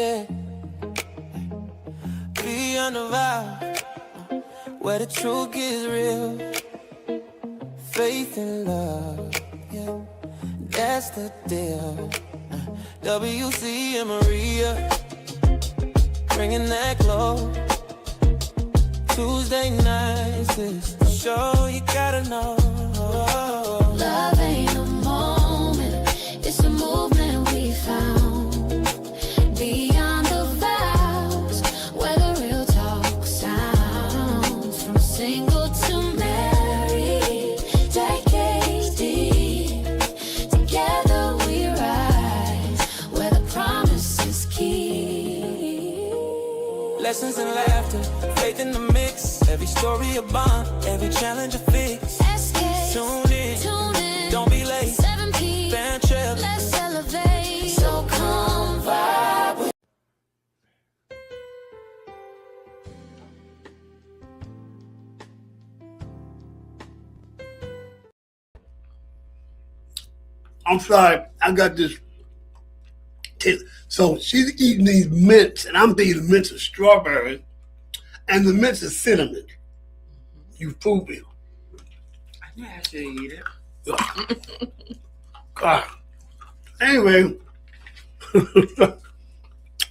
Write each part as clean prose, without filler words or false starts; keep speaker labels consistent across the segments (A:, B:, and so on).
A: yeah. Beyond the vow, where the truth is real. Faith and love, yeah, that's the deal. WC and Maria, bringing that glow. Tuesday nights is the show you gotta know.
B: Love ain't a moment, it's a movement we found. Beyond the vows, where the real talk sounds. From single to married, decades deep. Together we rise, where the promise is key.
A: Lessons in laughter, faith in the mix. Every story a bond, every challenge a fix.
B: SKST,
A: Tune in, don't be late.
B: 7 p.m.
A: Fan trip,
B: Let's elevate. So come vibe.
C: I'm sorry, I got this. So she's eating these mints, and I'm thinking the mints are strawberry, and the mints are cinnamon. You fooled me.
D: I knew I should eat it.
C: God. Anyway,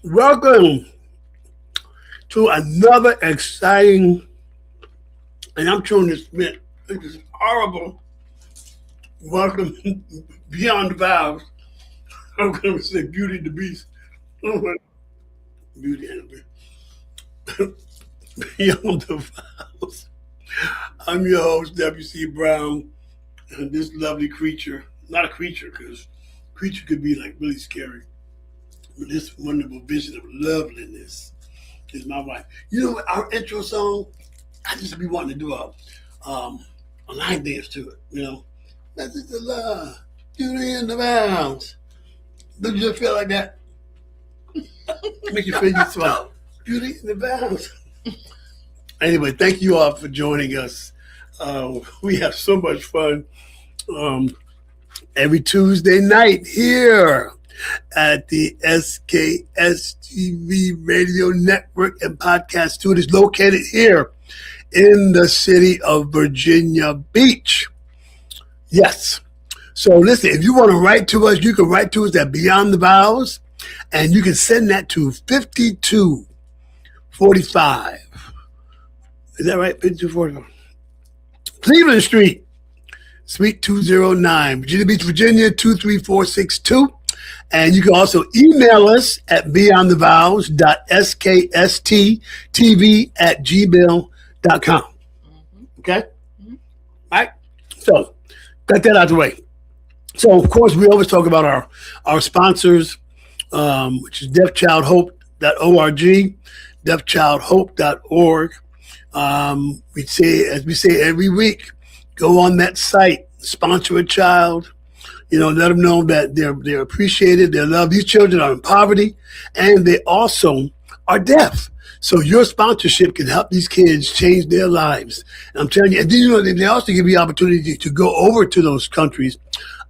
C: welcome to another exciting, and I'm chewing this mint. This is horrible. Welcome Beyond the Vows. I'm going to say Beauty and the Beast. Beauty and the Beast. Beyond the Vows. I'm your host, W.C. Brown, and this lovely creature, not a creature, because creature could be like really scary, but this wonderful vision of loveliness is my wife. You know what, our intro song, I just be wanting to do a line dance to it, you know. That's just the love, beauty and the vows. Don't you just feel like that? Make you feel you swell. Beauty and the vows. Anyway, thank you all for joining us. We have so much fun every Tuesday night here at the SKST Radio Network and Podcast Studios located here in the city of Virginia Beach. Yes. So listen, if you want to write to us, you can write to us at Beyond the Vows, and you can send that to 5245. Is that right? 5245. Cleveland Street, Suite 209, Virginia Beach, Virginia 23462. And you can also email us at beyondthevows.sksttv@gmail.com. Okay? All right? So, got that out of the way. So, of course, we always talk about our sponsors, which is deafchildhope.org, deafchildhope.org. We say, as we say every week, go on that site, sponsor a child, let them know that they're appreciated, they're loved. These children are in poverty, and they also are deaf. So your sponsorship can help these kids change their lives. And I'm telling you, and then, they also give you the opportunity to go over to those countries.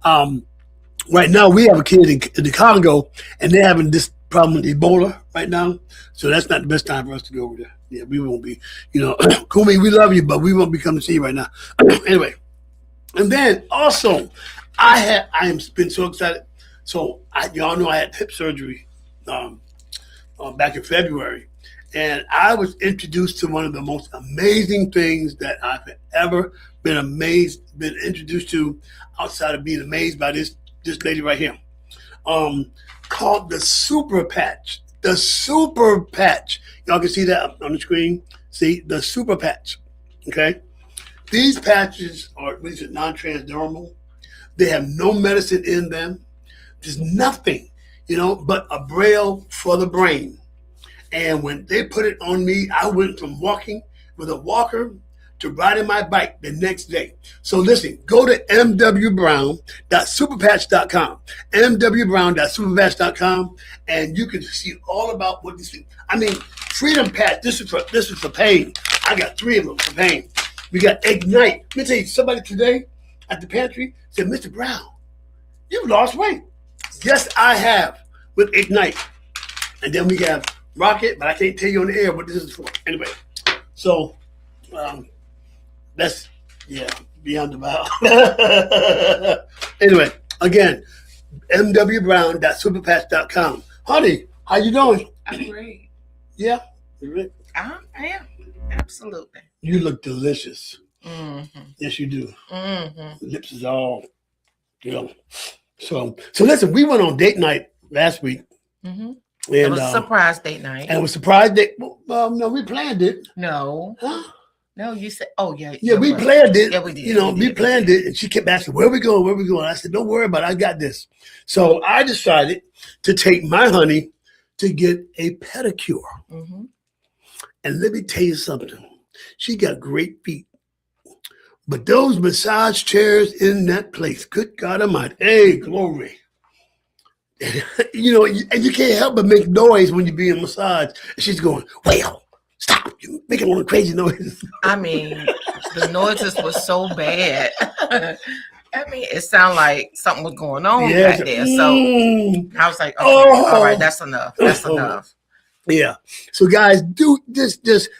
C: Right now, we have a kid in the Congo, and they're having this problem with Ebola right now. So that's not the best time for us to go over there. Yeah, we won't be, Kumi, we love you, but we won't be coming to see you right now. Anyway, and then also, I am been so excited. So y'all know I had hip surgery back in February, and I was introduced to one of the most amazing things that I've ever been introduced to, outside of being amazed by this lady right here, called the Super Patch. The Super Patch. Y'all can see that on the screen. See, the Super Patch. Okay? These patches are non-transdermal. They have no medicine in them. There's nothing, but a braille for the brain. And when they put it on me, I went from walking with a walker to riding my bike the next day. So listen, go to mwbrown.superpatch.com, mwbrown.superpatch.com, and you can see all about what these things. Freedom Patch. This is for pain. I got 3 of them for pain. We got Ignite. Let me tell you, somebody today at the pantry said, Mr. Brown, you've lost weight. Yes, I have with Ignite. And then we have Rocket, but I can't tell you on the air what this is for. Anyway, so that's beyond the vow. Anyway, again, mwbrown.superpatch.com. Honey, how you doing?
D: I'm great.
C: Yeah.
D: I am. Absolutely.
C: You look delicious.
D: Mm-hmm.
C: Yes, you do.
D: Mm-hmm.
C: Lips is all, So listen, we went on date night last week.
D: Mm-hmm.
C: And,
D: It was a surprise date night.
C: And it was surprise date. No, we planned it.
D: No.
C: Huh?
D: No, you said, oh, yeah.
C: Yeah, we planned it.
D: Yeah, we did.
C: We planned it. And she kept asking, where we going? Where we going? I said, don't worry about it. I got this. So I decided to take my honey to get a pedicure.
D: Mm-hmm.
C: And let me tell you something. She got great feet. But those massage chairs in that place, good God Almighty, hey, glory. And you can't help but make noise when you're being massaged. And she's going, well, stop. You're making all the crazy noises.
D: I mean, the noises were so bad. I mean, it sounded like something was going on back there. So I was like, okay, all right, that's enough. That's enough.
C: Yeah. So guys, do this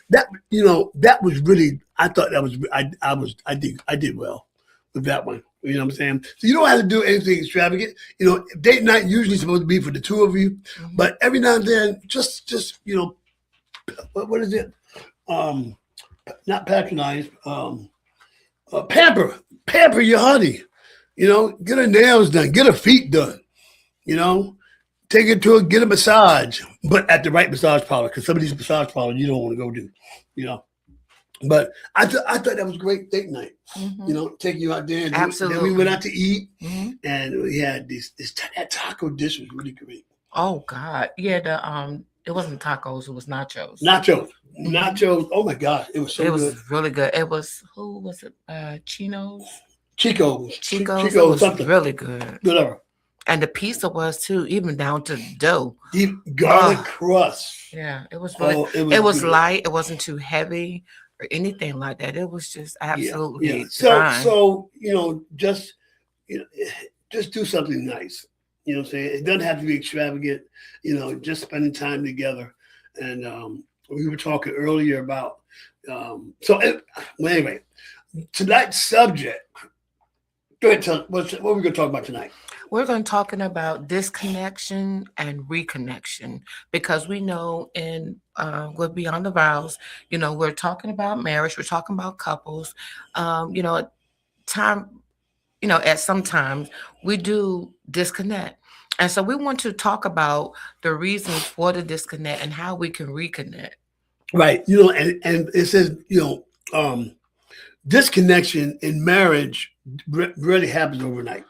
C: that that was really, I thought that was I did well with that one. You know what I'm saying? So you don't have to do anything extravagant. Date night usually supposed to be for the two of you, but every now and then just what is it? Not patronize, pamper your honey. Get her nails done, get her feet done. Take her to get a massage, but at the right massage parlor, because some of these massage parlors you don't want to go do. But I thought that was a great date night.
D: Mm-hmm.
C: Taking you out there. And
D: Absolutely.
C: Then we went out to eat,
D: Mm-hmm.
C: and we had that taco dish was really great.
D: Oh God, yeah. It wasn't tacos; it was nachos.
C: Nachos. Oh my God, it was so good.
D: It was really good. It was, who was it? Chico's.
C: Chico's.
D: It was
C: Something.
D: really good.
C: Whatever.
D: And the pizza was too, even down to the dough.
C: Deep garlic crust.
D: Yeah, it was really. It was good. Light. It wasn't too heavy or anything like that. It was just absolutely.
C: Yeah.
D: Divine.
C: So just do something nice. You know what I'm saying? It doesn't have to be extravagant. Just spending time together. And we were talking earlier about. Anyway, tonight's subject. Go ahead, tell what are we going to talk about tonight?
D: We're going to talking about disconnection and reconnection, because we know we're beyond the vows. We're talking about marriage. We're talking about couples. At some times we do disconnect. And so we want to talk about the reasons for the disconnect and how we can reconnect. Right.
C: And it says, disconnection in marriage really happens overnight.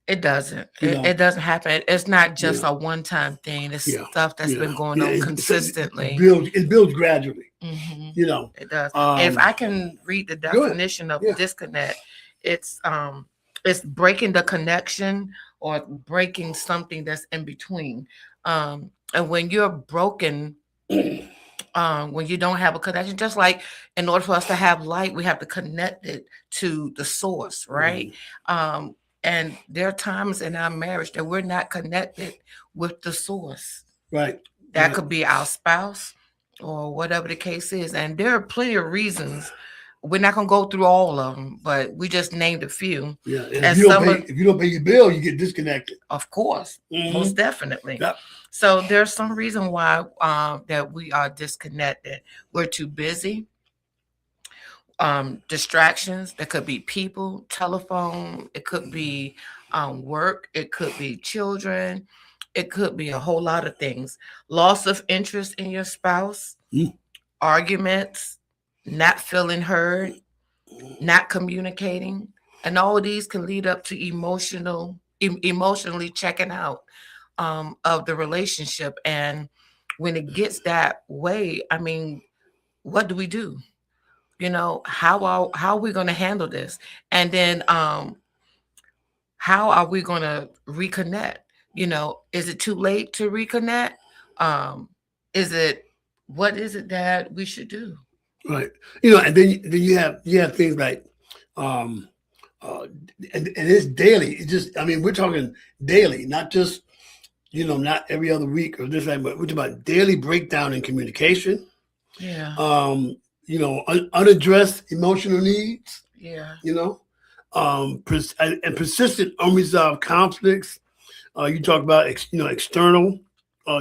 D: It doesn't. It doesn't happen. It's not just a one-time thing. It's stuff that's been going on consistently.
C: It builds gradually.
D: Mm-hmm.
C: It
D: does. If I can read the definition of disconnect, it's breaking the connection or breaking something that's in between. And when you're broken, when you don't have a connection, just like in order for us to have light, we have to connect it to the source, right? Mm-hmm. And there are times in our marriage that we're not connected with the source.
C: Right.
D: That could be our spouse or whatever the case is. And there are plenty of reasons. We're not going to go through all of them, but we just named a few.
C: Yeah. And if you don't pay your bill, you get disconnected.
D: Of course. Mm-hmm. Most definitely.
C: Yep.
D: So there's some reason why that we are disconnected. We're too busy. Distractions. There could be people, telephone. It could be work. It could be children. It could be a whole lot of things. Loss of interest in your spouse, arguments, not feeling heard, not communicating, and all of these can lead up to emotionally checking out of the relationship. And when it gets that way, I mean, what do we do? How are we going to handle this? And then how are we going to reconnect? Is it too late to reconnect? What is it that we should do?
C: Right. And then you have things like, and it's daily. We're talking daily, not just, not every other week or this, but we're talking about daily breakdown in communication.
D: Yeah.
C: Unaddressed emotional needs.
D: Yeah.
C: And persistent unresolved conflicts. You talk about external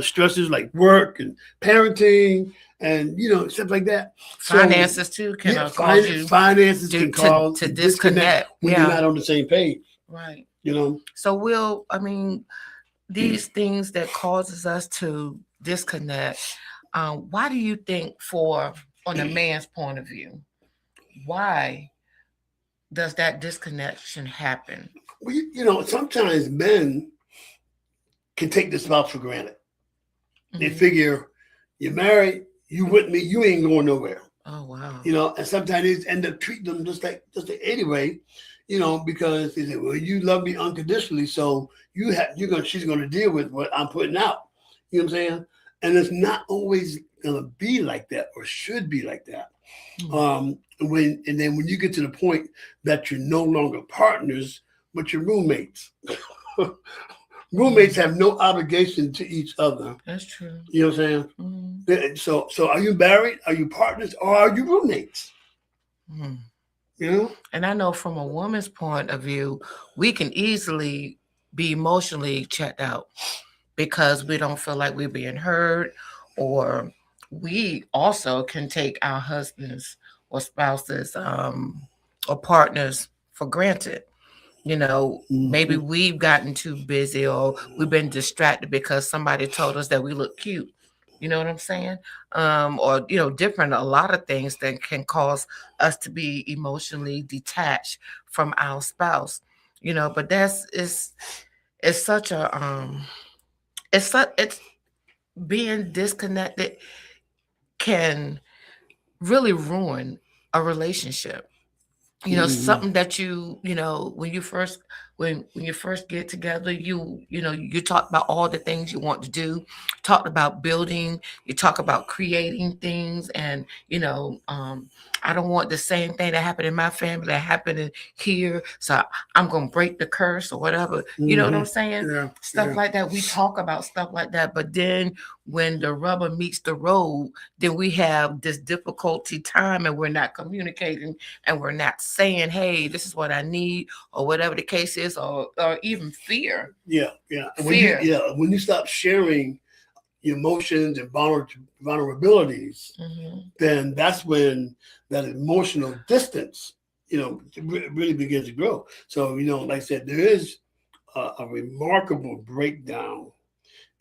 C: stresses like work and parenting and stuff like that.
D: Finances too can cause you
C: finances can cause
D: to disconnect
C: when you're not on the same page.
D: Right.
C: So
D: these things that causes us to disconnect. Why do you think, on a man's point of view, why does that disconnection happen?
C: Well, sometimes men can take the spouse for granted. Mm-hmm. They figure, you're married, you with me, you ain't going nowhere.
D: Oh wow.
C: And sometimes they end up treating them just like anyway, because they say, well, you love me unconditionally, so she's gonna deal with what I'm putting out. You know what I'm saying? And it's not always gonna be like that or should be like that. Mm-hmm. When you get to the point that you're no longer partners, but you're roommates. Roommates have no obligation to each other.
D: That's true.
C: You know what I'm saying? Mm-hmm. So are you married? Are you partners? Or are you roommates? Mm-hmm.
D: And I know from a woman's point of view, we can easily be emotionally checked out because we don't feel like we're being heard, or we also can take our husbands or spouses or partners for granted. Maybe we've gotten too busy or we've been distracted because somebody told us that we look cute. You know what I'm saying? Or different, a lot of things that can cause us to be emotionally detached from our spouse. But it's such a it's being disconnected can really ruin a relationship. Something that when you first get together, you talk about all the things you want to do, talk about building, you talk about creating things, and I don't want the same thing that happened in my family that happened in here, so I'm gonna break the curse or whatever. You know what I'm saying?
C: Yeah,
D: stuff like that. We talk about stuff like that, but then when the rubber meets the road, then we have this difficulty time, and we're not communicating, and we're not saying, hey, this is what I need, or whatever the case is, or even fear.
C: Yeah. When you stop sharing your emotions and vulnerabilities, then that's when that emotional distance, really begins to grow. So, like I said, there is a remarkable breakdown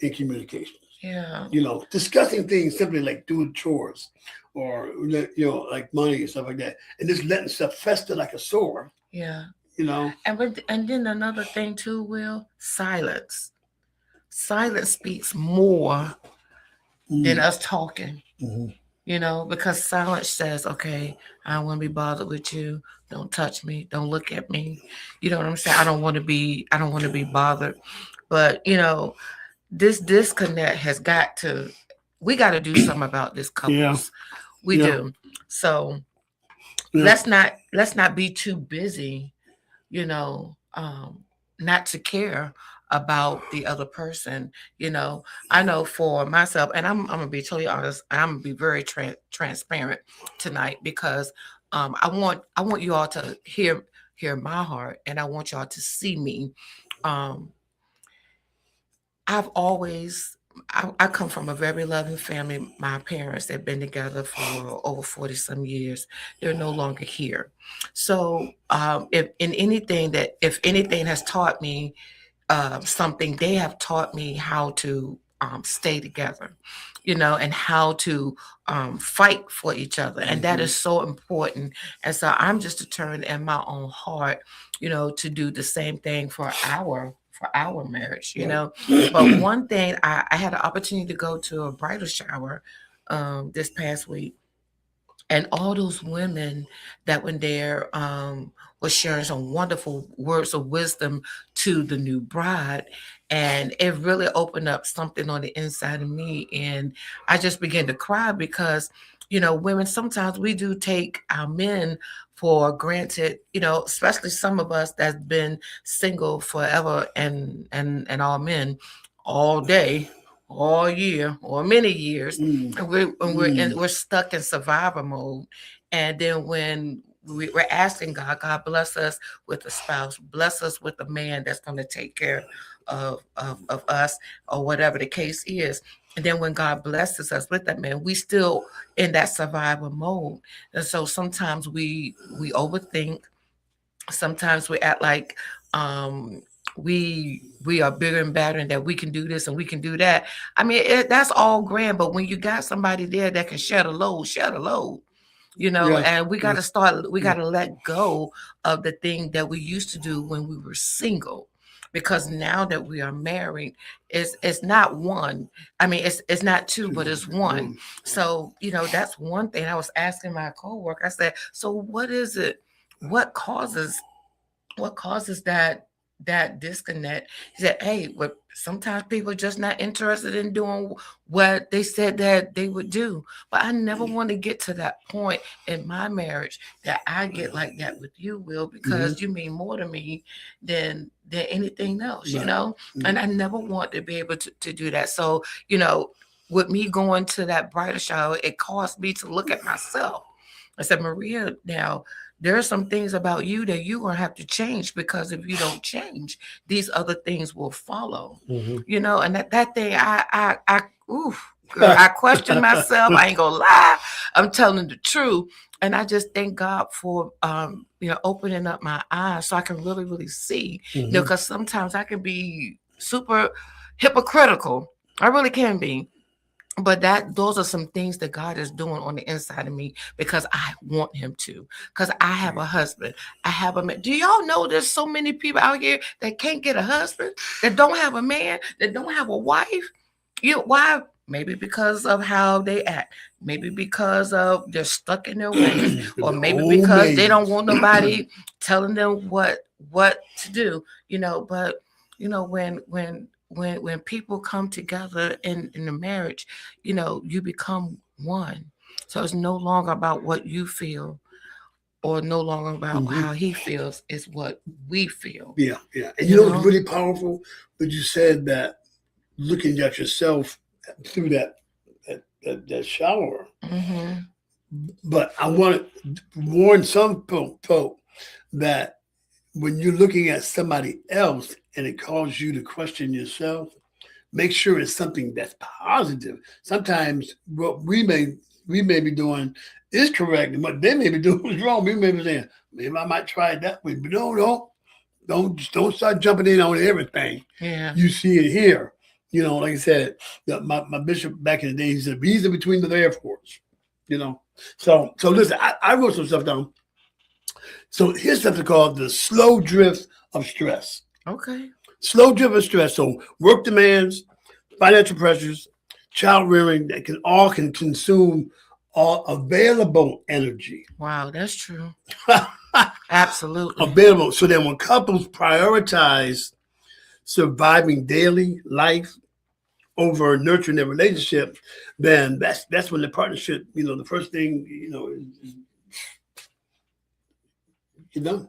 C: in communication.
D: Yeah.
C: Discussing things simply like doing chores or, like money and stuff like that, and just letting stuff fester like a sore.
D: Yeah.
C: And
D: then another thing too, Will, silence. Silence speaks more than us talking. Because silence says, okay, I don't want to be bothered with you. Don't touch me. Don't look at me. You know what I'm saying? I don't want to be bothered. But, this disconnect we got to do something about this, couples.
C: Yeah.
D: We do. So let's not be too busy, not to care about the other person. I know for myself, and I'm gonna be totally honest, I'm gonna be very transparent tonight, because I want you all to hear my heart, and I want y'all to see me. I come from a very loving family. My parents have been together for over 40 some years. They're no longer here. So if anything has taught me something, they have taught me how to stay together, and how to fight for each other. And that is so important. And so I'm just determined in my own heart, to do the same thing for our marriage, But one thing, I had an opportunity to go to a bridal shower this past week, and all those women that were there was sharing some wonderful words of wisdom to the new bride, and it really opened up something on the inside of me, and I just began to cry, because women, sometimes we do take our men for granted, especially some of us that's been single forever, and all men all day, all year, or many years,
C: Mm.
D: and we're stuck in survivor mode. And then when we're asking God bless us with a spouse, bless us with a man that's going to take care of us, or whatever the case is. And then when God blesses us with that man, we still in that survival mode. And so sometimes we overthink. Sometimes we act like we are bigger and better, and that we can do this and we can do that. I mean, that's all grand, but when you got somebody there that can share the load,
C: Yeah.
D: and we got to let go of the thing that we used to do when we were single, because now that we are married, it's not one. I mean, it's not two, but it's one. So, that's one thing I was asking my coworker. I said, so what is it? What causes that disconnect? He said, hey, but sometimes people are just not interested in doing what they said that they would do. But I never want to get to that point in my marriage that I get like that with you, Will, because you mean more to me than anything else, and I never want to be able to do that. So, with me going to that bridal shower, it caused me to look at myself. I said, Maria, now there are some things about you that you're going to have to change, because if you don't change, these other things will follow, and that thing, girl, I question myself. I ain't gonna lie. I'm telling the truth. And I just thank God for, opening up my eyes so I can really, really see, because sometimes I can be super hypocritical. I really can be. But those are some things that God is doing on the inside of me, because I want him to, because I have a husband. I have a man. Do y'all know there's so many people out here that can't get a husband, that don't have a man, that don't have a wife? Why? Maybe because of how they act. Maybe because of they're stuck in their ways, or maybe because they don't want nobody telling them what to do. But when people come together in the marriage, you become one. So it's no longer about what you feel, or no longer about how he feels. It's what we feel.
C: Yeah. And it's really powerful, but you said that looking at yourself through that shower. But I want to warn some folk that when you're looking at somebody else and it causes you to question yourself, make sure it's something that's positive. Sometimes what we may be doing is correct, and what they may be doing is wrong. We may be saying, maybe I might try it that way, but don't start jumping in on everything.
D: Yeah,
C: you see it here. Like I said, my bishop back in the day, he said, reason between the airports. So listen, I wrote some stuff down. So here's something called the slow drift of stress.
D: Okay.
C: Slow drift of stress. So work demands, financial pressures, child rearing, that can consume all available energy.
D: Wow, that's true. Absolutely.
C: Available. So then when couples prioritize surviving daily life over nurturing their relationship, then that's when the partnership, the first thing, is you're done.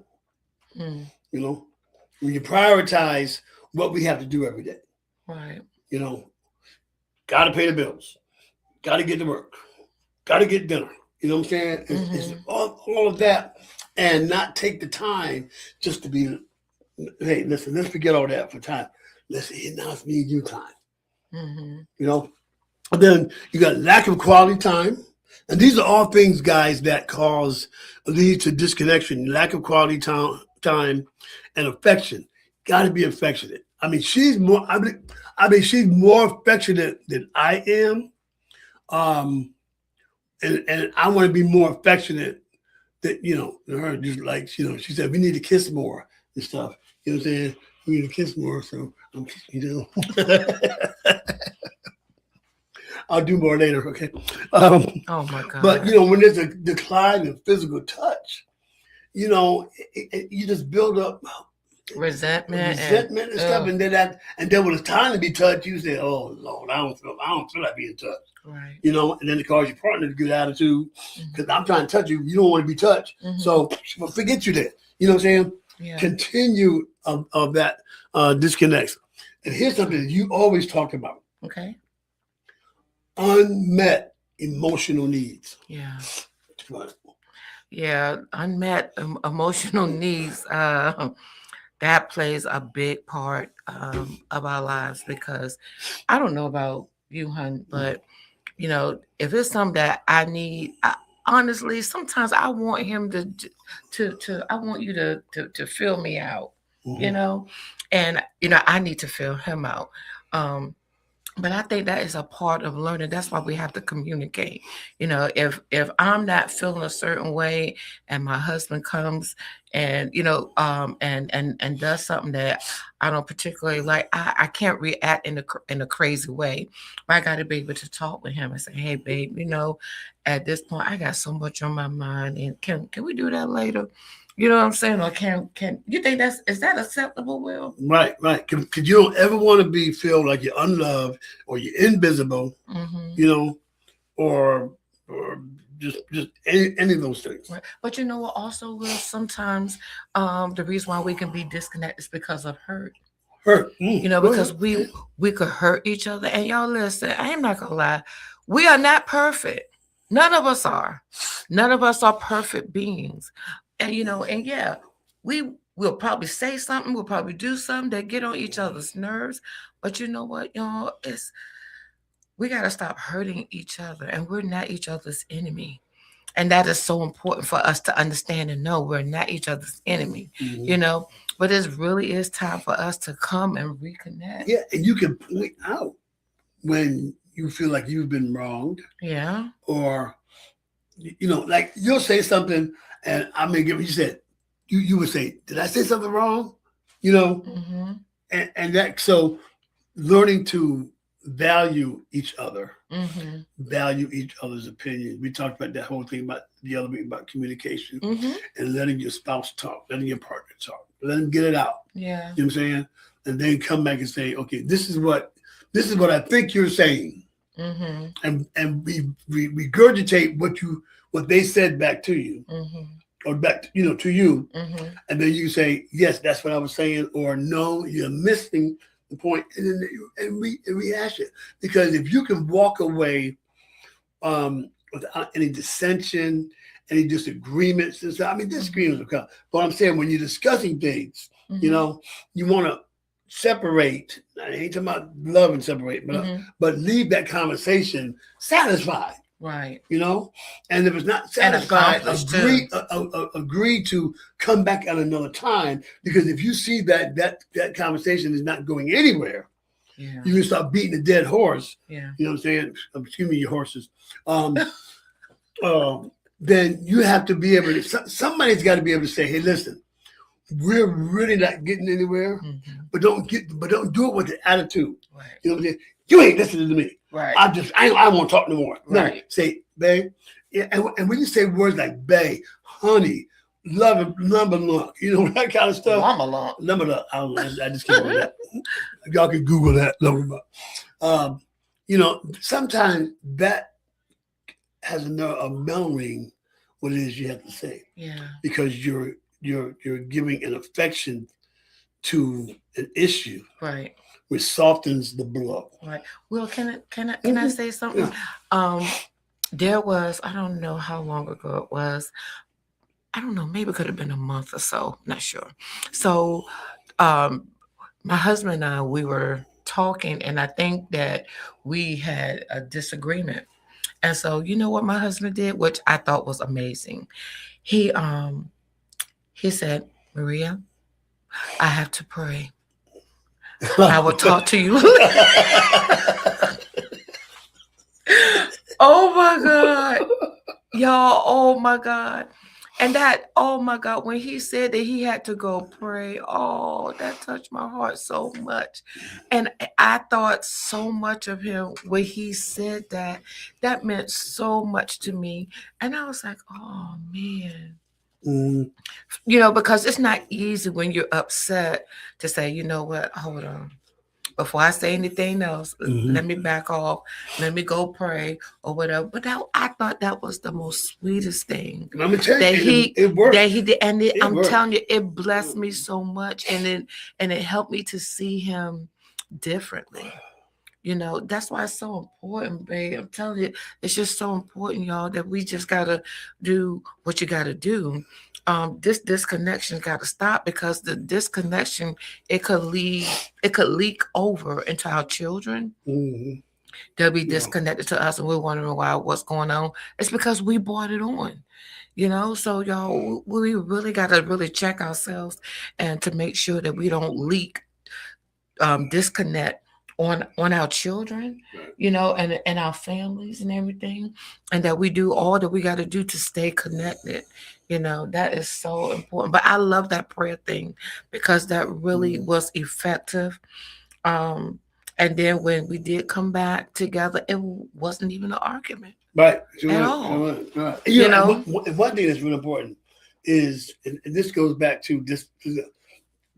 C: When you prioritize what we have to do every day.
D: Right.
C: Got to pay the bills, got to get to work, got to get dinner. You know what I'm saying? It's all of that, and not take the time just to be, hey, listen, let's forget all that for time. Listen, now it's me and you time. And then you got lack of quality time. And these are all things, guys, that lead to disconnection, lack of quality time, and affection. Got to be affectionate. I mean, she's more affectionate than I am. And I want to be more affectionate than, her. Just like, she said, we need to kiss more and stuff. You know what I'm saying? We need to kiss more. So, I'll do more later, okay?
D: Oh my God!
C: But when there's a decline in physical touch, you just build up
D: resentment
C: and stuff, and then when it's time to be touched, you say, "Oh Lord, I don't feel like being touched."
D: Right.
C: And then it causes your partner to get attitude because I'm trying to touch you, you don't want to be touched, so forget you there. You know what I'm saying?
D: Yeah.
C: Continue of that disconnect. And here's something that you always talk about:
D: Okay.
C: unmet emotional needs.
D: Yeah.
C: Come on.
D: Yeah. Unmet emotional needs. That plays a big part of our lives, because I don't know about you, hun, but you know, if it's something that I need, honestly, sometimes I want him I want you to fill me out, you know, and you know, I need to fill him out. But I think that is a part of learning. That's why we have to communicate. You know, if I'm not feeling a certain way, and my husband comes and you know, and does something that I don't particularly like, I can't react in a crazy way. But I got to be able to talk with him and say, "Hey, babe, you know, at this point, I got so much on my mind, and can we do that later?" You know what I'm saying? Or can you think is that acceptable, Will?
C: Right. Because you don't ever want to feel like you're unloved or you're invisible, you know, or just any of those things.
D: Right. But you know what? Also, Will, sometimes the reason why we can be disconnected is because of hurt.
C: Hurt.
D: You know, because we could hurt each other. And y'all listen, I am not gonna lie, we are not perfect. None of us are. None of us are perfect beings. And you know, and yeah, we'll probably say something, we'll probably do something that get on each other's nerves. But you know what, y'all, we gotta stop hurting each other, and we're not each other's enemy. And that is so important for us to understand and know we're not each other's enemy, you know. But it really is time for us to come and reconnect.
C: Yeah, and you can point out when you feel like you've been wronged.
D: Yeah.
C: Or, you know, like you'll say something, and I may get what you said. You would say, "Did I say something wrong?" You know, and that so learning to value each other, value each other's opinion. We talked about that whole thing about the other week about communication and letting your spouse talk, letting your partner talk, let them get it out.
D: Yeah.
C: You know what I'm saying? And then come back and say, "Okay, this is what I think you're saying," and we regurgitate what they said back to you, or back to you, and then you say, "Yes, that's what I was saying," or "No, you're missing the point," and then rehash it. Because if you can walk away without any dissension, any disagreements, and stuff, I mean, disagreements will come. But I'm saying when you're discussing things, you know, you want to separate. I ain't talking about love and separate, but leave that conversation satisfied.
D: Right.
C: You know, and if it's not satisfied, agree to come back at another time. Because if you see that conversation is not going anywhere, you can start beating a dead horse.
D: Yeah.
C: You know what I'm saying? Excuse me, your horses. Then you have to be able to. Somebody's got to be able to say, "Hey, listen, we're really not getting anywhere, but don't do it with the attitude."
D: Right.
C: You know what I'm saying? You ain't listening to me.
D: Right.
C: I won't talk no more.
D: Right.
C: No, say, "Babe," yeah, and when you say words like "babe," "honey," "love," "lumber lump," you know, that kind of stuff.
D: Lumber lump.
C: Lumber lump. I just can't remember that. Y'all can Google that. Lumber lump. You know, sometimes that has a mellowing what it is you have to say.
D: Yeah.
C: Because you're giving an affection to an issue.
D: Right.
C: Which softens the blow.
D: Right. Well, can I say something? Yeah. There was, I don't know how long ago it was. I don't know, maybe it could have been a month or so, not sure. So my husband and I, we were talking, and I think that we had a disagreement. And so you know what my husband did, which I thought was amazing. He said, "Maria, I have to pray. I will talk to you." Oh my God. Y'all, oh my God. And that, oh my God, when he said that he had to go pray, oh, that touched my heart so much. And I thought so much of him when he said that. That meant so much to me. And I was like, oh man. You know, because it's not easy when you're upset to say, "You know what, hold on. Before I say anything else, let me back off. Let me go pray," or whatever. But I thought that was the most sweetest thing
C: I'm gonna tell
D: that
C: you, it worked.
D: That he did, and I'm
C: worked.
D: telling you, it blessed me so much, and it helped me to see him differently. That's why it's so important, babe. I'm telling you, it's just so important, y'all, that we just gotta do what you gotta do. This disconnection gotta stop, because the disconnection, it could leak over into our children.
C: Mm-hmm.
D: They'll be disconnected to us, and we're wondering what's going on. It's because we brought it on. So y'all, we really gotta really check ourselves, and to make sure that we don't leak disconnect on our children, and our families and everything, and that we do all that we got to do to stay connected. That is so important. But I love that prayer thing, because that really was effective. And then when we did come back together, it wasn't even an argument.
C: Right.
D: At all.
C: Right. One thing that's really important is, and this goes back to this,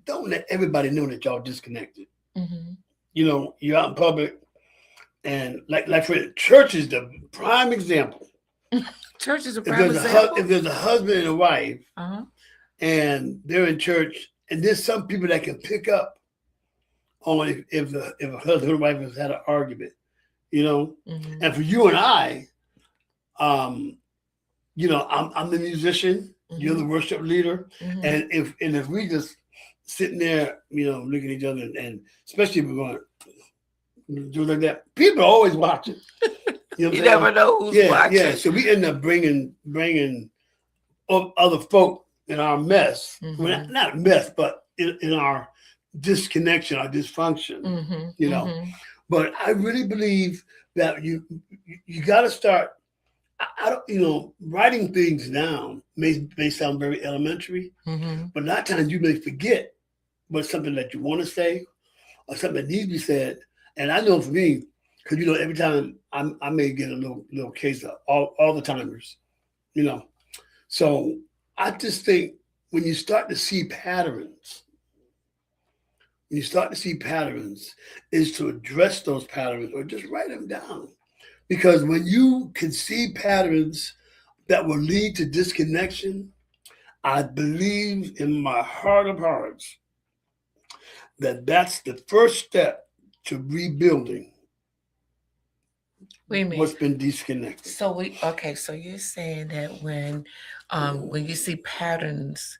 C: don't let everybody know that y'all disconnected.
D: Mm-hmm.
C: You're out in public, and like for church is the prime example.
D: Church is a prime example.
C: If there's a husband and a wife,
D: uh-huh.
C: and they're in church, and there's some people that can pick up on if a husband and wife has had an argument,
D: Mm-hmm.
C: And for you and I, I'm the musician,
D: Mm-hmm.
C: you're the worship leader,
D: Mm-hmm.
C: and if we just sitting there, looking at each other, and especially if we're going to do like that, people are always watching.
D: You never know who's watching.
C: Yeah. So we end up bringing other folk in our mess.
D: Mm-hmm.
C: Well, not mess, but in our disconnection, our dysfunction.
D: Mm-hmm. Mm-hmm.
C: But I really believe that you got to start. I don't, writing things down may sound very elementary,
D: Mm-hmm.
C: but a lot of times you may forget what's something that you want to say or something that needs to be said. And I know for me, because every time I may get a little case of all the timers, So I just think when you start to see patterns, is to address those patterns or just write them down. Because when you can see patterns that will lead to disconnection, I believe in my heart of hearts that's the first step to rebuilding what's been disconnected.
D: So you're saying that when you see patterns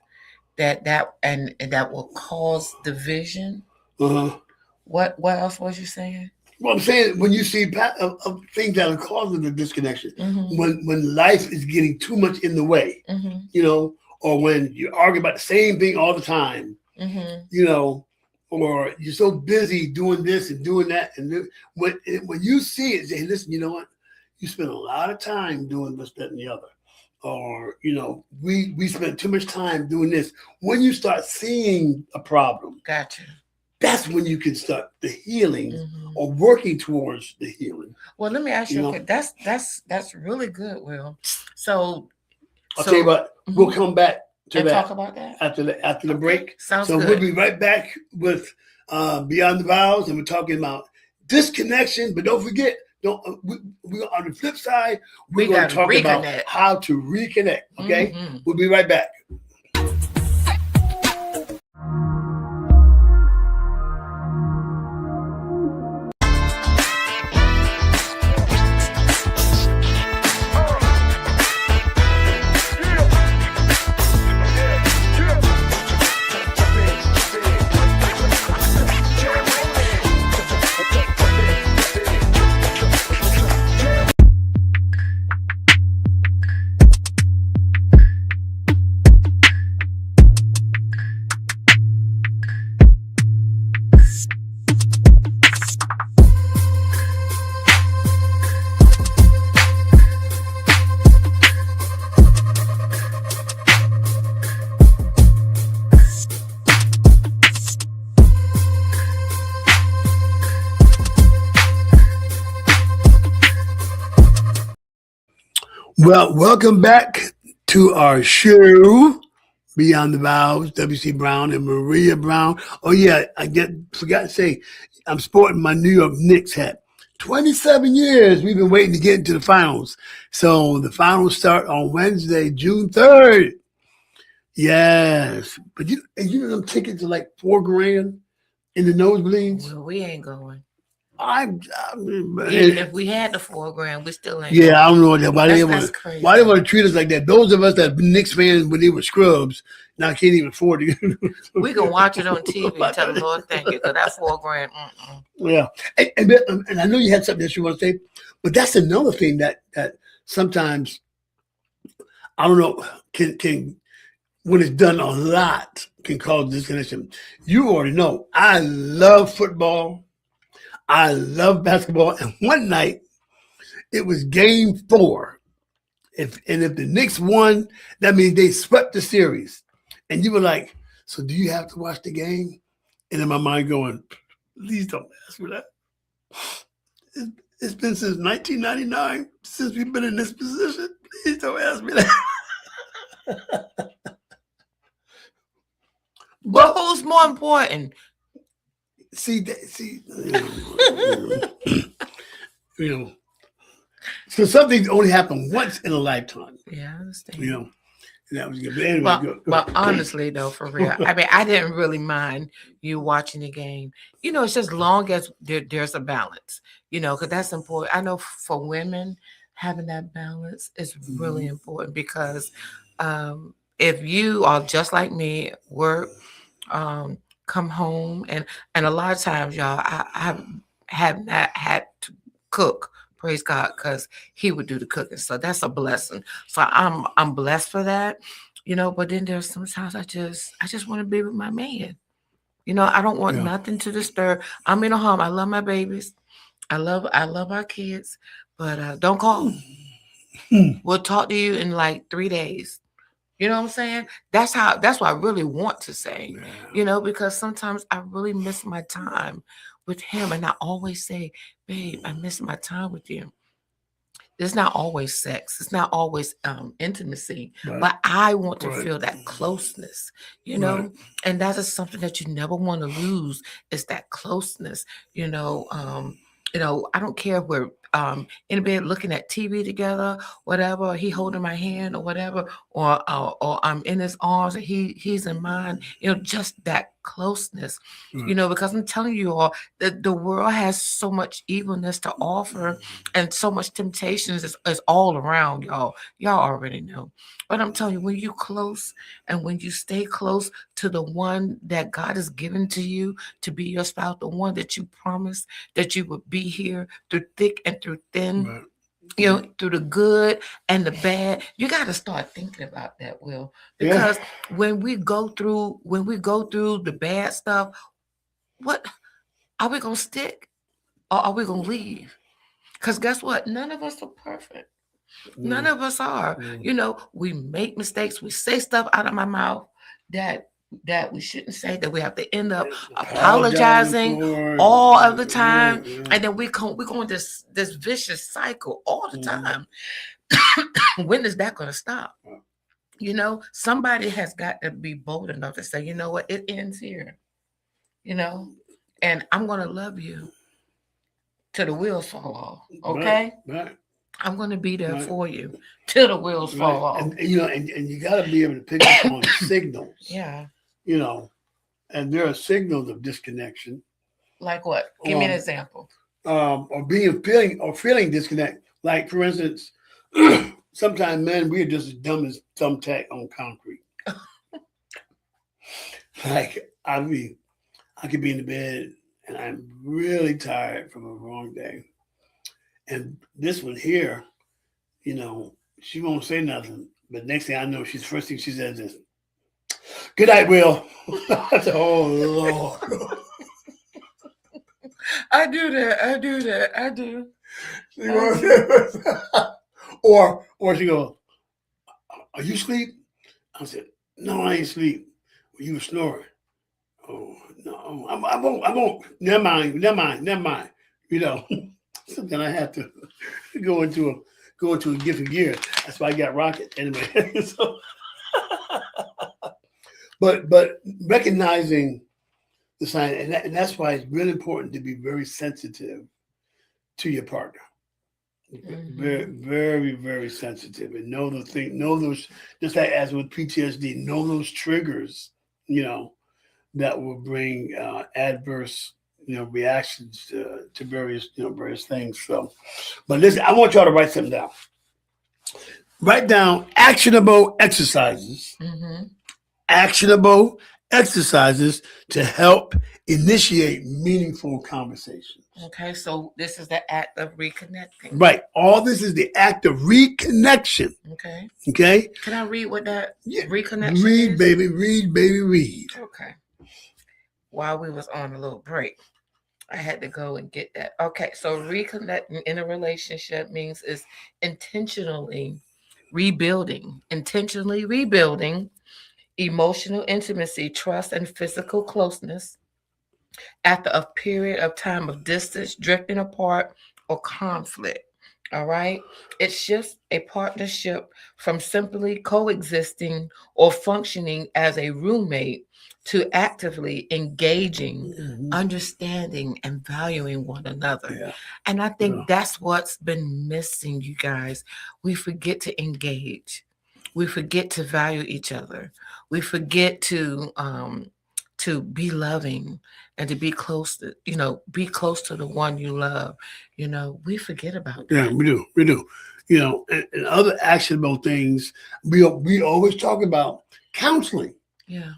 D: that will cause division.
C: Uh-huh.
D: What else was you saying?
C: Well, I'm saying when you see things that are causing the disconnection,
D: Mm-hmm.
C: when life is getting too much in the way,
D: Mm-hmm.
C: Or when you argue about the same thing all the time,
D: Mm-hmm.
C: Or you're so busy doing this and doing that, and when you see it, say, listen, you know what? You spend a lot of time doing this, that, and the other, or we spend too much time doing this. When you start seeing a problem,
D: Gotcha.
C: That's when you can start the healing,
D: Mm-hmm.
C: or working towards the healing.
D: Well, let me ask you. Okay, that's really good, Will. So
C: I'll tell you what.
D: Mm-hmm.
C: We'll come back to that.
D: Talk about that
C: after the break.
D: Sounds
C: so
D: good.
C: We'll be right back with Beyond the Vows, and we're talking about disconnection. But don't forget, we on the flip side, we're going to talk about how to reconnect. Okay,
D: Mm-hmm.
C: We'll be right back. Well, welcome back to our show, Beyond the Vows, W.C. Brown and Maria Brown. Oh, yeah, forgot to say, I'm sporting my New York Knicks hat. 27 years we've been waiting to get into the finals. So the finals start on Wednesday, June 3rd. Yes. But you know them tickets are like $4,000. in the nosebleeds.
D: Well, we ain't going.
C: I
D: Even if we had the $4 grand, we still ain't
C: yeah,
D: going.
C: I don't know why
D: That's crazy.
C: why they want to treat us like that. Those of us that been Knicks fans when they were scrubs now can't even afford to.
D: We can watch it on TV and tell the Lord thank you, because that $4 grand.
C: Yeah, and I know you had something that you want to say, but that's another thing that sometimes I don't know can when it's done a lot can cause disconnection. You already know I love football, I love basketball, and one night it was Game 4. If the Knicks won, that means they swept the series. And you were like, so do you have to watch the game? And in my mind going, please don't ask me that. It's been since 1999 since we've been in this position. Please don't ask me that.
D: But who's more important?
C: See, you know, so some things only happen once in a lifetime.
D: Yeah, I understand.
C: You know, and that was good. But anyway, go.
D: But honestly, though, for real, I mean, I didn't really mind you watching the game. You know, it's just long as there's a balance, you know, because that's important. I know for women, having that balance is really important because if you are just like me, work, come home, and a lot of times, y'all, I have not had to cook. Praise God, because He would do the cooking, so that's a blessing. So I'm blessed for that, you know. But then there's sometimes I just want to be with my man. You know, I don't want nothing to disturb. I'm in a home. I love my babies. I love our kids, but don't call. We'll talk to you in like 3 days. You know what I'm saying? That's what I really want to say, you know, because sometimes I really miss my time with him. And I always say, babe, I miss my time with you. It's not always sex. It's not always intimacy, but I want to feel that closeness, you know, and that is something that you never want to lose. Is that closeness, you know. I don't care if we're in bed looking at TV together, whatever, he holding my hand or whatever, or I'm in his arms and he's in mine, you know, just that closeness, you know, because I'm telling you all that the world has so much evilness to offer and so much temptations is all around, y'all. Y'all already know. But I'm telling you, when you close and when you stay close to the one that God has given to you to be your spouse, the one that you promised that you would be here through thick and through thin, you know, through the good and the bad, you got to start thinking about that, Will, because when we go through the bad stuff, what are we gonna stick or are we gonna leave? Because guess what? None of us are perfect. None of us are. You know, we make mistakes. We say stuff out of my mouth that we shouldn't say, that we have to end up apologizing all of the time. And then we go this vicious cycle all the time. When is that going to stop? You know, somebody has got to be bold enough to say, you know what, it ends here. You know, and I'm going to love you till the wheels fall off. Okay?
C: Right.
D: I'm going to be there for you till the wheels fall off.
C: And you know, and you got to be able to pick up on signals.
D: Yeah.
C: You know, and there are signals of disconnection.
D: Like what? Give me an example.
C: Or feeling disconnect. Like, for instance, sometimes men, we are just as dumb as thumbtack on concrete. Like, I could be in the bed and I'm really tired from a long day. And this one here, you know, she won't say nothing. But next thing I know, first thing she says is, "Good night, Will." I said, "Oh, Lord."
D: I do that.
C: Or she goes, "Are you asleep?" I said, "No, I ain't asleep. Well, you were snoring." "Oh, no, I won't. Never mind. You know, something I have to go into a different gear. That's why I got Rocket anyway. So, but recognizing the sign, and that's why it's really important to be very sensitive to your partner. Very, very, very sensitive, and know those, just like as with PTSD, know those triggers, you know, that will bring adverse reactions to various things. So, but listen, I want y'all to write something down. Write down actionable exercises.
D: Mm-hmm.
C: Actionable exercises to help initiate meaningful conversations.
D: Okay, so this is the act of reconnecting.
C: Right. All this is the act of reconnection.
D: Okay.
C: Okay.
D: Can I read what that
C: Yeah.
D: reconnection
C: Read,
D: is?
C: baby. Read, baby. Read.
D: Okay. While we was on a little break, I had to go and get that. Okay, so reconnecting in a relationship means is intentionally rebuilding emotional intimacy, trust, and physical closeness after a period of time of distance, drifting apart, or conflict. All right. It shifts a partnership from simply coexisting or functioning as a roommate to actively engaging,
C: Mhm.
D: understanding, and valuing one another.
C: Yeah.
D: And I think
C: Yeah.
D: that's what's been missing, you guys. We forget to engage, we forget to value each other, we forget to be loving and to be close to, be close to the one you love. We forget about that.
C: Yeah, we do. We do. And other actionable things, we always talk about counseling.
D: Yeah.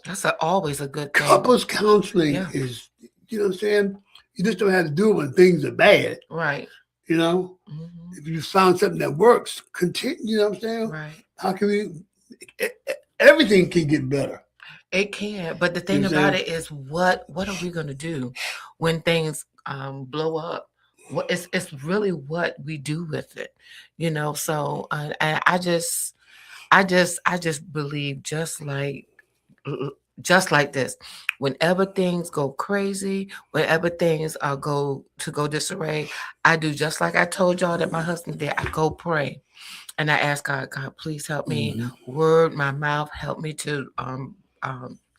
C: That's
D: always a good thing.
C: Couples counseling
D: Yeah.
C: is, what I'm saying? You just don't have to do it when things are bad.
D: Right. Mm-hmm.
C: If you found something that works, continue. You know what I'm saying?
D: Right.
C: How can everything can get better.
D: It can, but the thing about it is, what are we going to do when things blow up? What it's really what we do with it, So I just believe just like this, whenever things go crazy, whenever things go disarray, I do just like I told y'all that my husband did. I go pray. And I ask God, please help me word my mouth, help me to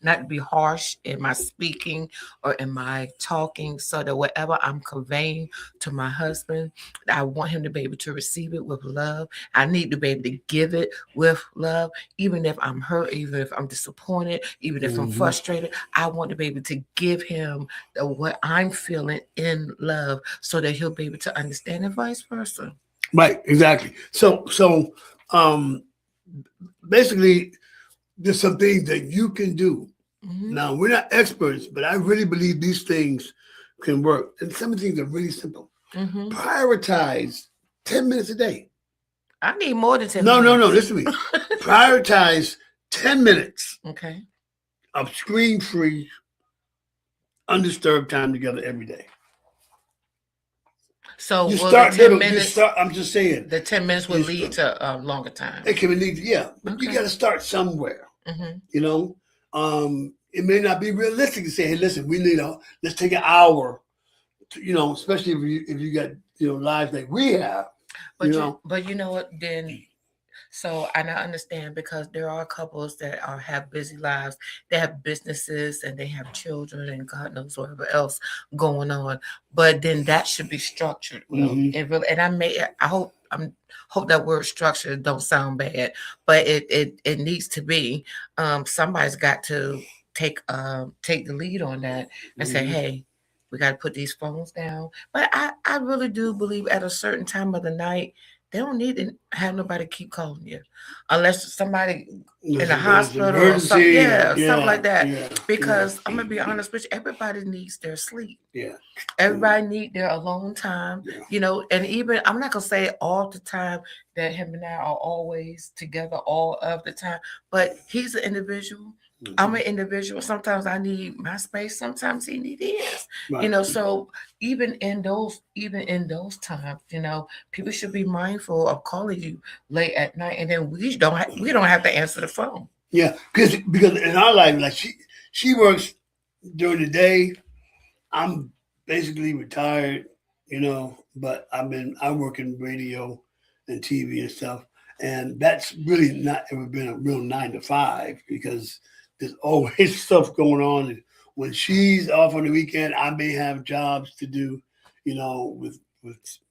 D: not be harsh in my speaking or in my talking, so that whatever I'm conveying to my husband, I want him to be able to receive it with love. I need to be able to give it with love, even if I'm hurt, even if I'm disappointed, even if I'm frustrated. I want to be able to give him what I'm feeling in love, so that he'll be able to understand, and vice versa.
C: Right, exactly. So basically, there's some things that you can do.
D: Mm-hmm.
C: Now, we're not experts, but I really believe these things can work. And some of the things are really simple.
D: Mm-hmm.
C: Prioritize 10 minutes a day.
D: I need more than 10
C: minutes. No,
D: minutes.
C: listen to me. Prioritize 10 minutes
D: Okay.
C: of screen-free, undisturbed time together every day.
D: So
C: You
D: will
C: start
D: the 10
C: little.
D: minutes,
C: I'm just saying.
D: the 10 minutes will lead to a longer time.
C: It can lead, yeah. But you
D: Okay.
C: got to start somewhere.
D: Mm-hmm.
C: It may not be realistic to say, hey, listen, let's take an hour, especially if you got, lives like we have.
D: But you know what, then, so, and I understand, because there are couples that have busy lives, they have businesses and they have children and God knows whatever else going on. But then that should be structured. Well, it really, and I hope that word structure don't sound bad, but it needs to be. Somebody's got to take the lead on that and say, hey, we got to put these phones down. But I really do believe at a certain time of the night, they don't need to have nobody keep calling you, unless somebody in the hospital or something. Something like that. Because I'm gonna be honest with you, everybody needs their sleep.
C: Yeah.
D: Everybody need their alone time. And even, I'm not gonna say all the time that him and I are always together all of the time, but he's an individual. I'm an individual. Sometimes I need my space. Sometimes he needs his.
C: Right.
D: So even in those times, people should be mindful of calling you late at night, and then we don't have to answer the phone.
C: Yeah, because in our life, like she works during the day. I'm basically retired, but I work in radio and TV and stuff, and that's really not ever been a real 9 to 5, because there's always stuff going on. And when she's off on the weekend, I may have jobs to do, with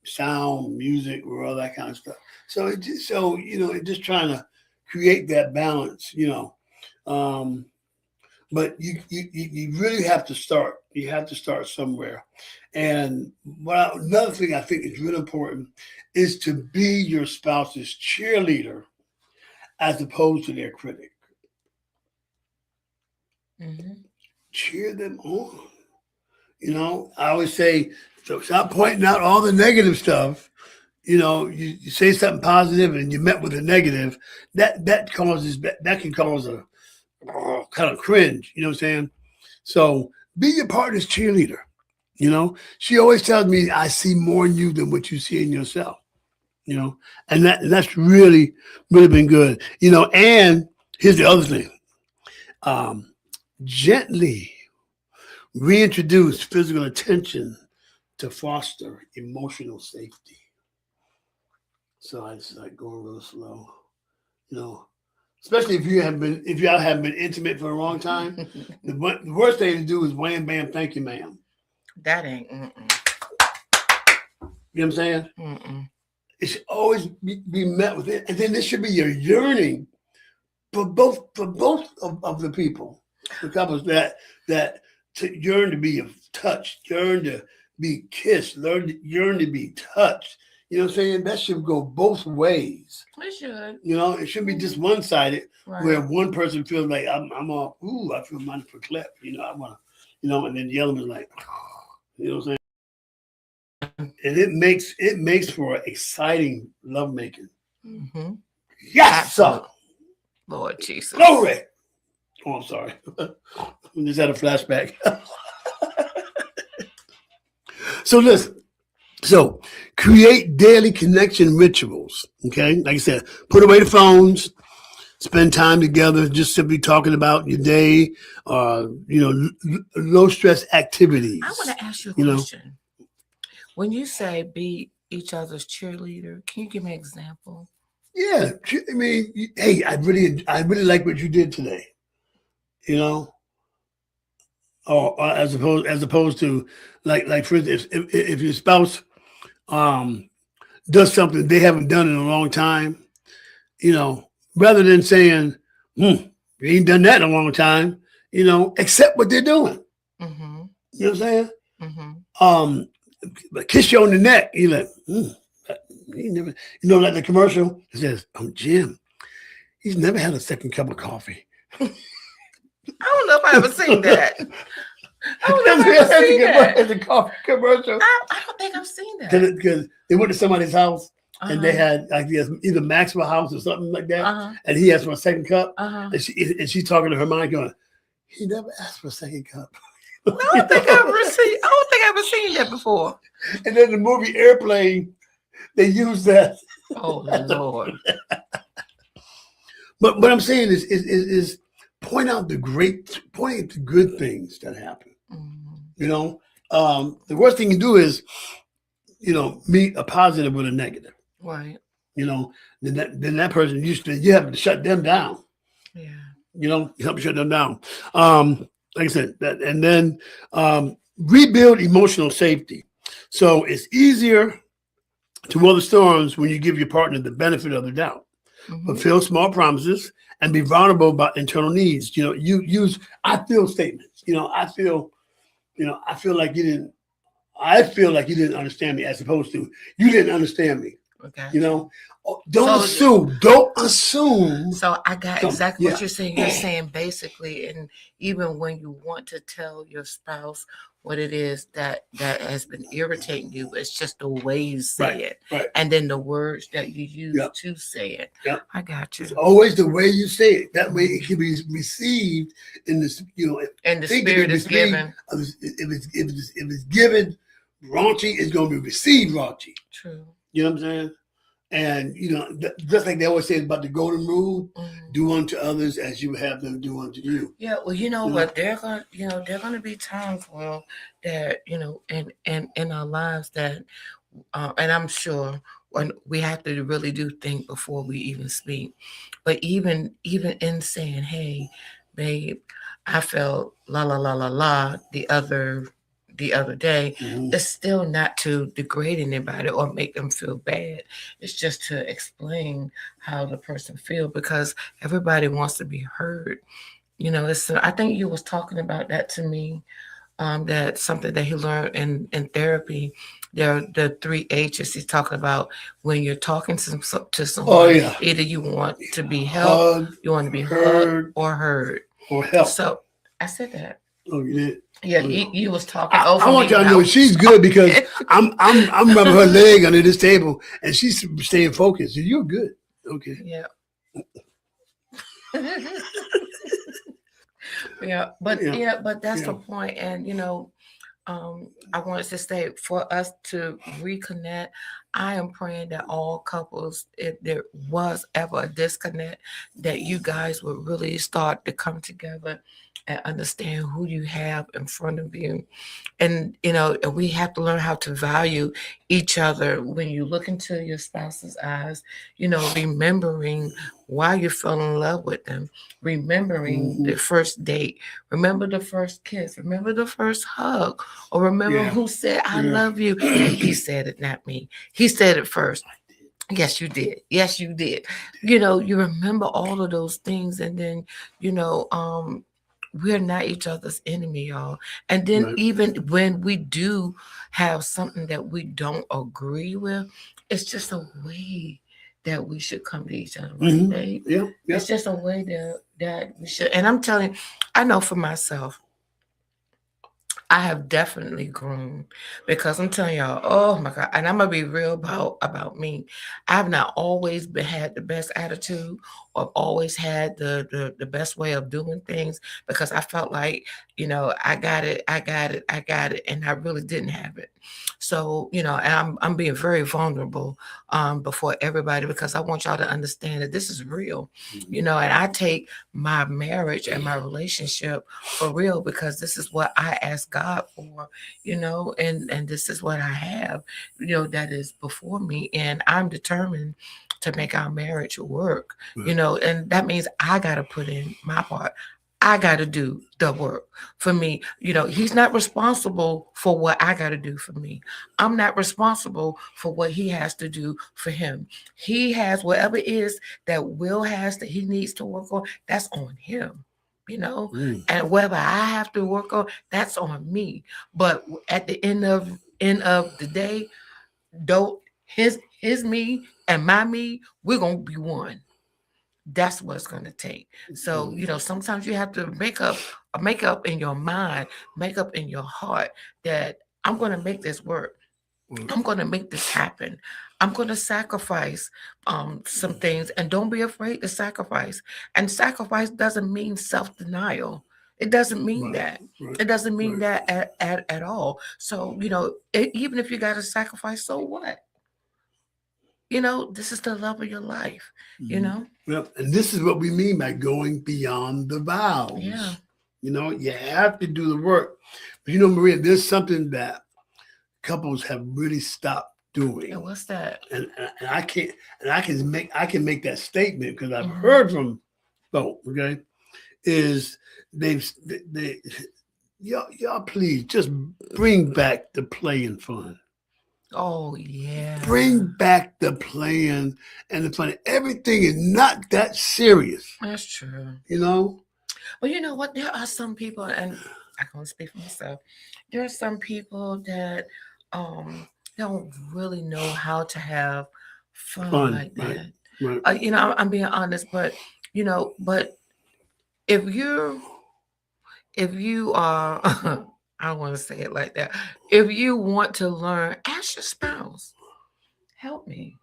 C: sound, music, or all that kind of stuff. So just trying to create that balance, But you really have to start. You have to start somewhere. And another thing I think is really important is to be your spouse's cheerleader as opposed to their critic.
D: Mm-hmm.
C: Cheer them on. You know, I always say, so stop pointing out all the negative stuff. You know, you say something positive and you met with a negative. That can cause a kind of cringe. You know what I'm saying? So be your partner's cheerleader. You know, she always tells me, I see more in you than what you see in yourself. You know, and that's really, really been good. You know, and here's the other thing. Gently reintroduce physical attention to foster emotional safety. So I just like going real slow. You know, especially if y'all haven't been intimate for a long time. The worst thing to do is wham bam, thank you, ma'am.
D: That ain't.
C: You know what I'm saying?
D: Mm-mm.
C: It should always be met with it, and then there should be your yearning for both of the people, the couples that to yearn to be touched, yearn to be kissed, yearn to be touched. You know what I'm saying? That should go both ways.
D: It should.
C: You know, it shouldn't be just one sided,
D: Right.
C: where one person feels like I'm all, ooh, I feel money for clip. You know, I want to, you know, and then the other one's like, you know what I'm saying? And it makes for exciting lovemaking.
D: Mm-hmm.
C: Yes, sir.
D: Lord Jesus.
C: Glory. Oh, I'm sorry. We just had a flashback. So listen. So create daily connection rituals. Okay, like I said, put away the phones. Spend time together, just simply talking about your day, low stress activities.
D: I want to ask you a question. When you say be each other's cheerleader, can you give me an example?
C: Yeah, I mean, hey, I really like what you did today. You know, or as opposed to like for instance, if your spouse does something they haven't done in a long time, you know, rather than saying, you ain't done that in a long time, you know, accept what they're doing.
D: Mm-hmm.
C: You know what I'm saying?
D: Mm-hmm.
C: But kiss you on the neck, you're like, he never, you know, like the commercial, it says, Jim, he's never had a second cup of coffee.
D: I don't know if I ever seen that. I don't know if I ever seen that.
C: It's a coffee commercial.
D: I don't think I've seen that.
C: Because they went to somebody's house and they had like either Maxwell House or something like that, and he asked for a second cup, and she's talking to her mind going, he never asked for a second cup.
D: I don't think I've ever seen that before.
C: And then the movie Airplane, they use that.
D: Oh Lord!
C: But what I'm saying is point out the good things that happen.
D: Mm-hmm.
C: You know, the worst thing you do is, you know, meet a positive with a negative.
D: Right.
C: You know, then that person you have to shut them down.
D: Yeah.
C: You know, you have to shut them down. Like I said, and then rebuild emotional safety. So it's easier to weather storms when you give your partner the benefit of the doubt. Mm-hmm. Fulfill small promises and be vulnerable about internal needs. You know, you use I feel statements. You know, I feel like you didn't. I feel like you didn't understand me, as opposed to you didn't understand me.
D: Okay.
C: You know, don't assume. Don't assume.
D: So I got exactly what you're saying. You're saying basically, and even when you want to tell your spouse what it is that has been irritating you, it's just the way you say it, and then the words that you use to say it. Yep. I got you.
C: It's always the way you say it. That way it can be received in this, you know.
D: And the spirit is given.
C: If it's given raunchy, it's going to be received raunchy.
D: True.
C: You know what I'm saying? And, you know, just like they always say about the golden rule, do unto others as you have them do unto you.
D: Yeah, well, you know what? There are going to be times, well, that, you know, in our lives that, and I'm sure when we have to really do think before we even speak. But even in saying, hey, babe, I felt la la la la la the other day, it's still not to degrade anybody or make them feel bad. It's just to explain how the person feels, because everybody wants to be heard. I think you was talking about that to me. That's something that he learned in therapy. There are the 3 H's he's talking about when you're talking to
C: Oh
D: someone.
C: yeah.
D: Either you want to be helped,
C: Hug,
D: you want to be hugged
C: heard,
D: or heard.
C: or help.
D: So I said that.
C: Oh, you did.
D: Yeah,
C: Oh, yeah.
D: you was talking
C: I
D: over
C: want
D: me.
C: y'all to know she's good because I'm rubbing her leg under this table and she's staying focused. You're good. Okay.
D: Yeah. But that's the point. And I wanted to say, for us to reconnect, I am praying that all couples, if there was ever a disconnect, that you guys would really start to come together and understand who you have in front of you. And we have to learn how to value each other when you look into your spouse's eyes, remembering why you fell in love with them, remembering the first date, remember the first kiss, remember the first hug, or remember who said I love you. He said it, not me. He said it first. Yes, you did. Yes, you did. You remember all of those things, and then we're not each other's enemy, y'all. And then even when we do have something that we don't agree with, it's just a way that we should come to each other. Right, babe?
C: Yeah.
D: It's just a way that we should. And I'm telling you, I know for myself, I have definitely grown, because I'm telling y'all, oh my God, and I'm gonna be real about me. I've not always had the best attitude, or always had the best way of doing things, because I felt like, I got it, and I really didn't have it. So, and I'm being very vulnerable before everybody, because I want y'all to understand that this is real, and I take my marriage and my relationship for real, because this is what I ask God for, and this is what I have, that is before me, and I'm determined to make our marriage work, and that means I got to put in my part. I got to do the work for me. He's not responsible for what I got to do for me. I'm not responsible for what he has to do for him. He has whatever it is that Will has that he needs to work on. That's on him. And whatever I have to work on, that's on me. But at the end of the day, don't his me and my me, we're gonna be one. That's what it's going to take. So, sometimes you have to make up in your mind, make up in your heart that I'm going to make this work. I'm going to make this happen. I'm going to sacrifice some things, and don't be afraid to sacrifice. And sacrifice doesn't mean self-denial. It doesn't mean that. It doesn't mean that at all. So, even if you got to sacrifice, so what? This is the love of your life,
C: Yep. And this is what we mean by going beyond the vows.
D: Yeah.
C: You have to do the work. But Maria, there's something that couples have really stopped doing.
D: Yeah, what's that?
C: And I can make that statement because I've heard from folks, okay, is y'all please just bring back the play and fun.
D: Oh, yeah.
C: Bring back the playing and the fun. Everything is not that serious.
D: That's true.
C: Well,
D: you know what? There are some people, and I can only speak for myself. There are some people that don't really know how to have fun like that.
C: Right.
D: I'm being honest, but if you are I don't want to say it like that. If you want to learn, ask your spouse, help me,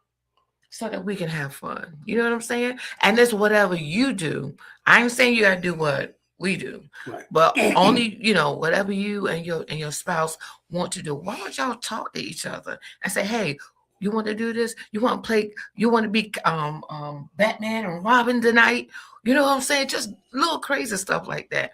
D: so that we can have fun. You know what I'm saying? And it's whatever you do. I ain't saying you gotta do what we do, but only whatever you and your spouse want to do. Why don't y'all talk to each other and say, hey, you want to do this? You want to play? You want to be Batman and Robin tonight? You know what I'm saying? Just little crazy stuff like that.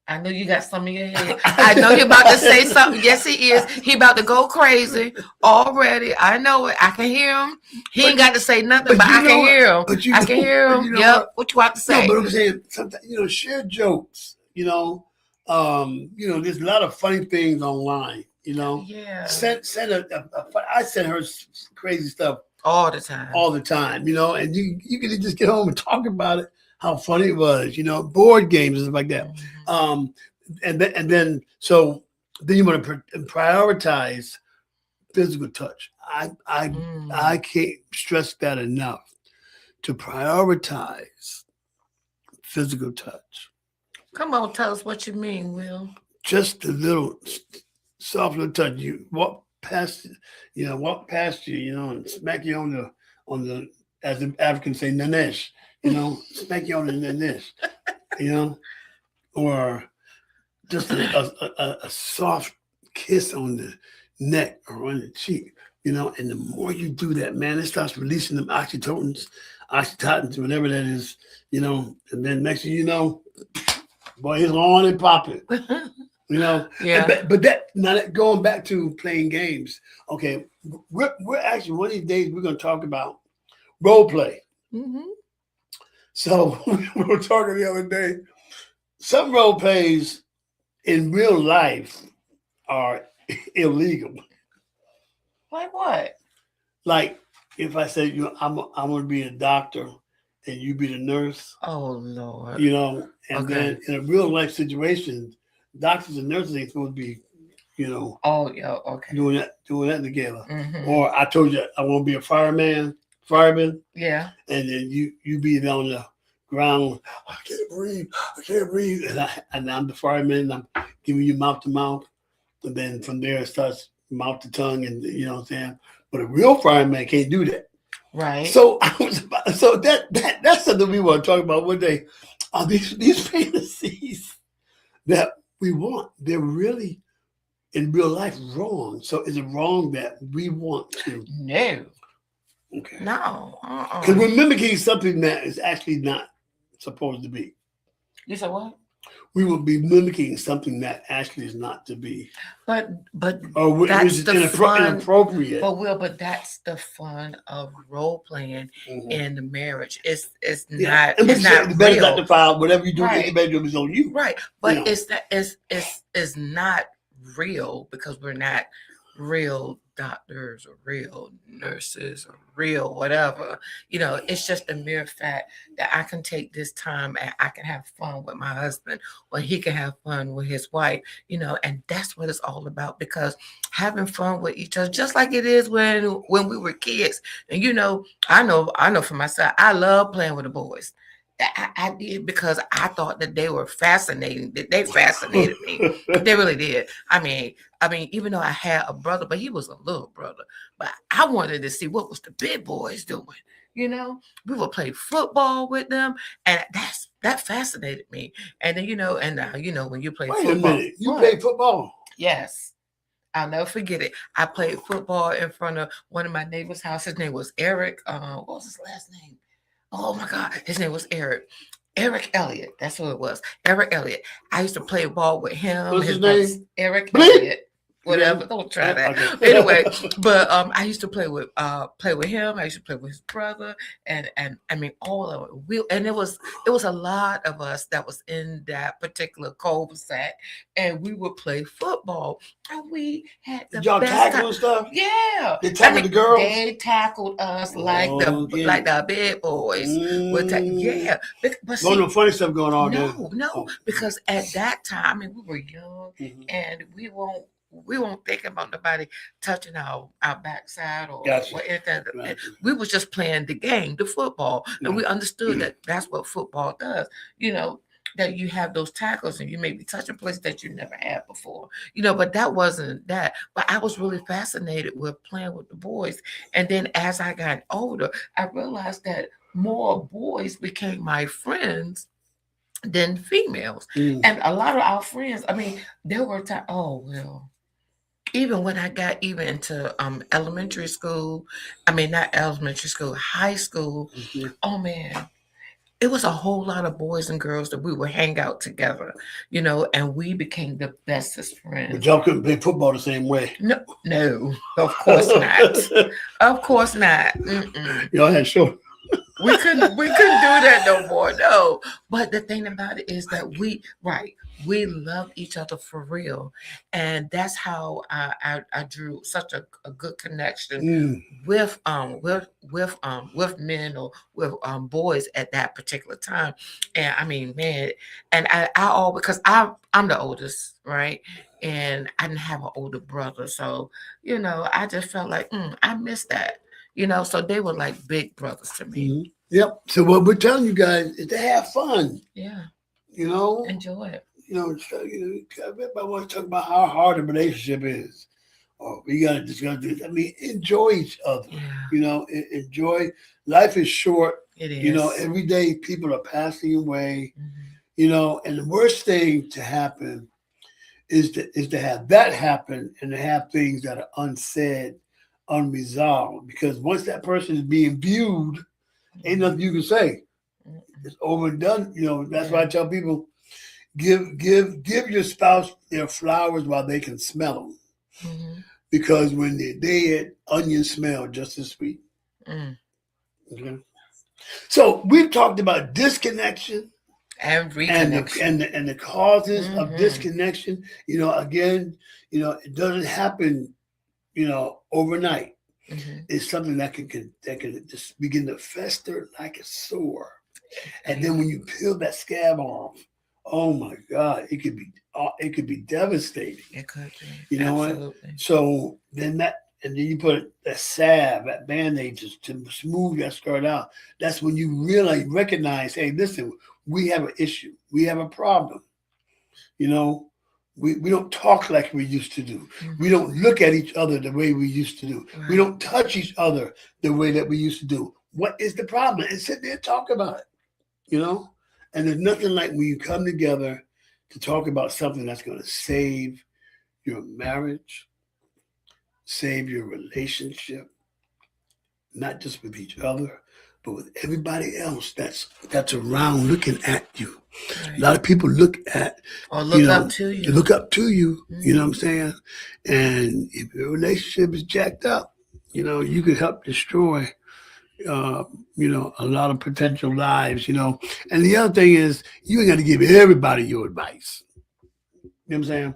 D: I know you got some in your head. I know you're about to say something. Yes, he is. He about to go crazy already. I know it. I can hear him. He ain't got to say nothing, but I can hear him. I can hear him. Yep. What you about to say?
C: No, but I'm saying sometimes, share jokes. There's a lot of funny things online.
D: Yeah.
C: I send her crazy stuff
D: all the time.
C: And you can just get home and talk about it. how funny it was, board games and stuff like that. So then you want to prioritize physical touch. I can't stress that enough, to prioritize physical touch.
D: Come on, tell us what you mean, Will.
C: Just a little soft little touch. You walk past you, and smack you on the, as the Africans say, nanesh, smack you on the nanesh, or just a soft kiss on the neck or on the cheek, and the more you do that, man, it starts releasing them oxytocins, whatever that is, and then next thing you know, boy, it's on and popping.
D: Yeah.
C: But going back to playing games. Okay, we're actually, one of these days we're going to talk about role play.
D: Mm-hmm.
C: So we were talking the other day. Some role plays in real life are illegal.
D: Like what?
C: Like if I say, I'm going to be a doctor and you be the nurse.
D: Oh Lord.
C: And then in a real life situation, doctors and nurses ain't supposed to be,
D: Oh yeah, okay.
C: doing that together.
D: Mm-hmm.
C: Or I told you I want to be a fireman,
D: Yeah.
C: and then you be on the ground. I can't breathe, and I'm the fireman. And I'm giving you mouth to mouth, and then from there it starts mouth to tongue, and you know what I'm saying. But a real fireman can't do that.
D: Right.
C: So that's something we want to talk about one day. These fantasies that we want, they're really in real life wrong. So is it wrong that we want to?
D: No.
C: Okay.
D: No.
C: Because we're mimicking something that is actually not supposed to be.
D: You said what?
C: We will be mimicking something that actually is not to be.
D: But
C: Or
D: that's
C: is
D: the fun.
C: inappropriate.
D: But that's the fun of role playing in the marriage. It's
C: Yeah.
D: not. It's not
C: the better
D: real.
C: not to file whatever you do
D: Right.
C: in the bedroom is on you.
D: Right. But
C: You know.
D: it's not real because we're not real doctors or real nurses or real whatever. It's just a mere fact that I can take this time and I can have fun with my husband, or he can have fun with his wife, and that's what it's all about, because having fun with each other, just like it is when we were kids. And I know for myself, I love playing with the boys. I did, because I thought that they were fascinating. That they fascinated me. They really did. I mean, even though I had a brother, but he was a little brother. But I wanted to see what was the big boys doing. We would play football with them, and that fascinated me. And then and now when you play
C: Wait
D: football,
C: a minute, you play football?
D: yes. I'll never forget it. I played football in front of one of my neighbor's house. His name was Eric. What was his last name? Oh my God, his name was Eric. Eric Elliott. That's who it was. Eric Elliott. I used to play ball with him.
C: What's his name?
D: Eric Elliott. Whatever. Don't try that.
C: Okay.
D: Anyway, but I used to play with him. I used to play with his brother, and I mean all of it. And it was a lot of us that was in that particular cul-de-sac, and we would play football. And we had the
C: Did y'all
D: best
C: tackle
D: time.
C: and stuff?
D: Yeah.
C: They tackled the girls?
D: They tackled us like the big boys. Yeah. But see,
C: No funny stuff going on there.
D: No, because at that time, we were young, and we won't think about nobody touching our backside or anything.
C: Right.
D: We was just playing the game, the football, and we understood that that's what football does. That you have those tackles and you may be touching places that you never had before. But that wasn't that. But I was really fascinated with playing with the boys. And then as I got older, I realized that more boys became my friends than females. And a lot of our friends, there were times, even when I got into elementary school, not elementary school, high school, oh man, it was a whole lot of boys and girls that we would hang out together, and we became the bestest friends.
C: But y'all couldn't play football the same way.
D: No, of course not. Of course not.
C: Y'all had short.
D: We couldn't do that no more. No. But the thing about it is that we love each other for real, and that's how I drew such a good connection with men or with boys at that particular time. And I mean, man, and I all because I'm the oldest, right? And I didn't have an older brother, so I just felt like I missed that. So they were like big brothers to me.
C: Yep. So what we're telling you guys is to have fun.
D: Yeah.
C: Enjoy
D: it.
C: Everybody wants to talk about how hard a relationship is. Or we got to discuss this. I mean, enjoy each other.
D: Yeah.
C: Enjoy. Life is short.
D: It is.
C: Every day people are passing away. And the worst thing to happen is to have that happen and to have things that are unsaid, unresolved. Because once that person is being viewed, ain't nothing you can say. It's over and done. That's why I tell people, give your spouse their flowers while they can smell them. Because when they're dead, onions smell just as sweet. Okay. So we've talked about disconnection
D: and reconnection
C: and the causes of disconnection. Again, it doesn't happen, overnight. It's something that can just begin to fester like a sore. And then when you peel that scab off, oh my God, it could be devastating.
D: It could be.
C: You know
D: Absolutely.
C: what? So then you put that salve, that Band-Aid just to smooth that scar out. That's when you really recognize, hey, listen, we have an issue. We have a problem. We don't talk like we used to do. We don't look at each other the way we used to do.
D: Right.
C: We don't touch each other the way that we used to do. What is the problem? And sit there and talk about it. And there's nothing like when you come together to talk about something that's going to save your marriage, save your relationship, not just with each other, but with everybody else that's around looking at you.
D: Right.
C: A lot of people look at
D: or look up to you.
C: They look up to you. You know what I'm saying? And if your relationship is jacked up, you could help destroy a lot of potential lives, And the other thing is, you ain't got to give everybody your advice. You know what I'm saying?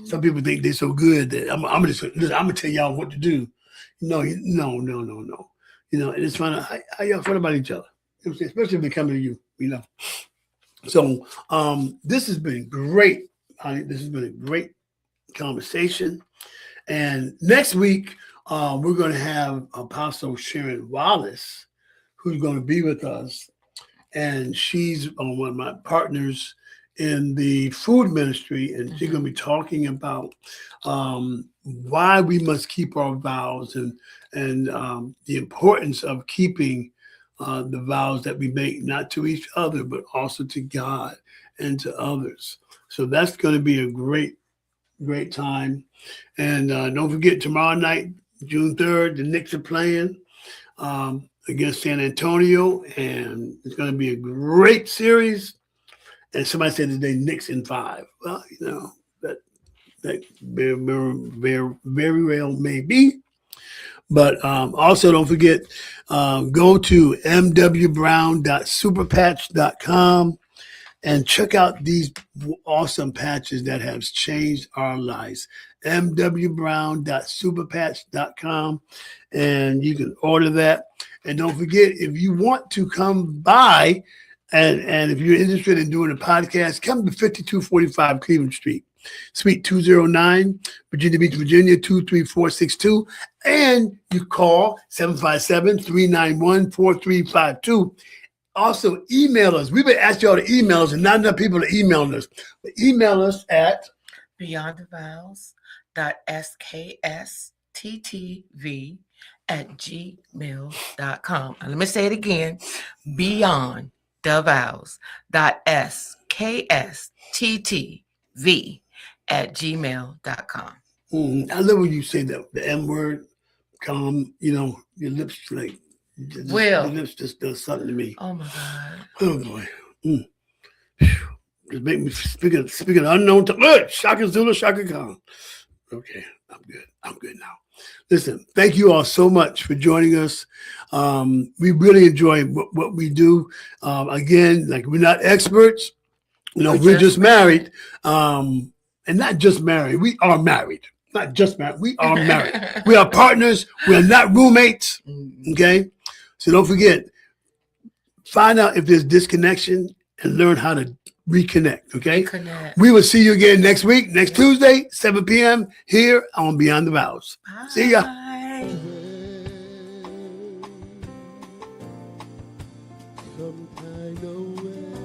C: Some people think they're so good that I'm gonna tell y'all what to do. No. And it's fun. How y'all feel about each other? You know what I'm saying? Especially if they come to you. So this has been great, honey. This has been a great conversation. And next week, we're going to have Apostle Sharon Wallace, who's going to be with us. And she's one of my partners in the food ministry. And she's going to be talking about why we must keep our vows and the importance of keeping the vows that we make, not to each other, but also to God and to others. So that's going to be a great time. And don't forget, tomorrow night, June 3rd, the Knicks are playing against San Antonio, and it's going to be a great series. And somebody said today, Knicks in 5. Well, that very well may be. But also don't forget, go to mwbrown.superpatch.com and check out these awesome patches that have changed our lives. mwbrown.superpatch.com, and you can order that. And don't forget, if you want to come by and if you're interested in doing a podcast, come to 5245 Cleveland Street, Suite 209, Virginia Beach, Virginia 23462. And you call 757-391-4352. Also, email us. We've been asking y'all to email us, and not enough people are emailing us. But email us at
D: beyondthevows.sksttv@gmail.com. And let me say it again, beyondthevows.sksttv@gmail.com.
C: I love when you say the M word, calm, your lips like, your lips just does something to me.
D: Oh my God.
C: Oh boy. Just make me speak an unknown tongue. Shaka Zulu, Shaka Khan. Okay, I'm good now. Listen, thank you all so much for joining us. We really enjoy what we do. Again, like, we're not experts. we're just married, and not just married. We are married. Not just married. We are married. We are partners. We are not roommates. Okay? So don't forget, find out if there's disconnection and learn how to reconnect. Okay?
D: Reconnect.
C: We will see you again next week, next Tuesday, 7 p.m. here on Beyond the Vows. See ya.
D: Bye.
E: Some kind of way.